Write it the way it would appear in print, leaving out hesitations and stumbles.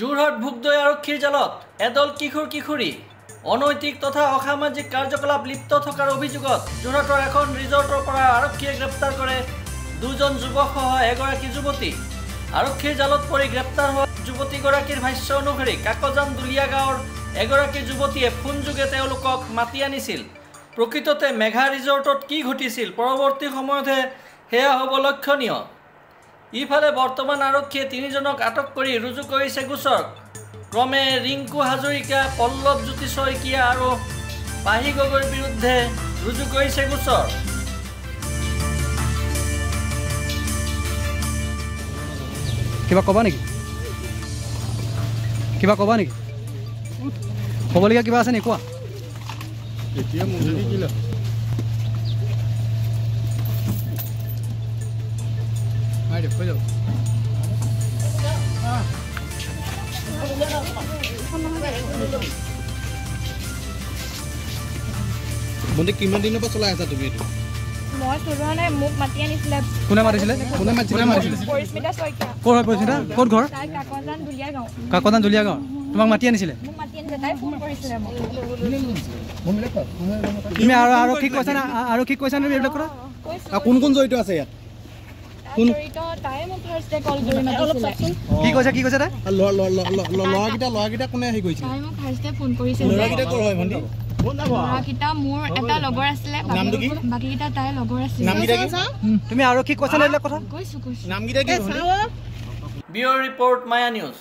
যোৰহাট ভোগদৈ আৰক্ষীৰ জালত এদল কিশোৰ কিশোৰী অনৈতিক তথা অসামাজিক কাৰ্যকলাপ লিপ্ত থকাৰ অভিযোগত যোৰহাটৰ এখন ৰিজৰ্টৰ পৰা আৰক্ষীয়ে গ্ৰেপ্তাৰ কৰে দুজন যুৱকসহ এগৰাকী যুৱতী। আৰক্ষীৰ জালত পৰি গ্ৰেপ্তাৰ হোৱা যুৱতীগৰাকীৰ ভাষ্য অনুসৰি কাকজান দুলীয়া গাঁৱৰ এগৰাকী যুৱতীয়ে ফোনযোগে তেওঁলোকক মাতি আনিছিল। প্ৰকৃততে মেঘা ৰিজৰ্টত কি ঘটিছিল পৰৱৰ্তী সময়তহে সেয়া হ'ব লক্ষণীয়। ইফালে বৰ্তমান আৰক্ষীয়ে তিনিজনক আটক কৰি ৰুজু কৰিছে গোচৰ। ক্ৰমে ৰিংকু হাজৰিকা, পল্লৱ জ্যোতি শইকীয়া আৰু পাহি গগৈৰ বিৰুদ্ধে ৰুজু কৰিছে গোচৰ। কিবা ক'বা নেকি? ক'বলগীয়া কিবা আছে নেকি? কোৱা। এতিয়া মুজৰি কিলা আইৰে কই যাও বন্ধু কিমান দিনৰ পৰা চলাই আছা তুমি? এইটো মই চলোৱানে মোক মাতি আনিছিলে। কোনে মাতিছিলে? পৰিস্মিতা শইকীয়া। ক'ত হয় পৰিস্মিতা? ক'ত ঘৰ? তাই কাকজান দুলীয়া গাঁও। কাকজান দুলীয়া গাঁও। তোমাক মাতি আনিছিলে? মোক মাতি আনিছিলে, তাই ফোন কৰিছিলে মোক। তুমি আৰক্ষীক কৈছা না? আৰক্ষীক কৈছা নে এইবিলাক কথা? কোন কোন জড়িত আছে ইয়াত? তাই মোক ফাৰ্ষ্টে কল কৰি মাতিছিলে। কি কৈছে তাই? ল'ৰাকেইটা কোনে হেৰি কৰিছিল? তাই মোক ফাৰ্ষ্টে ফোন কৰিছিল। ল'ৰাকেইটা ক'ৰ হয় ভণ্টি? ল'ৰাকেইটা মোৰ এটা লগৰ আছিলে, বাকীকেইটা তাইৰ লগৰ আছিলে। নামকেইটা কি? তুমি আৰক্ষীক কৈছা নে এইবিলাক কথা? কৈছো। নামকেইটা কি? ব্যুৰ ৰিপৰ্ট মায়া নিউজ।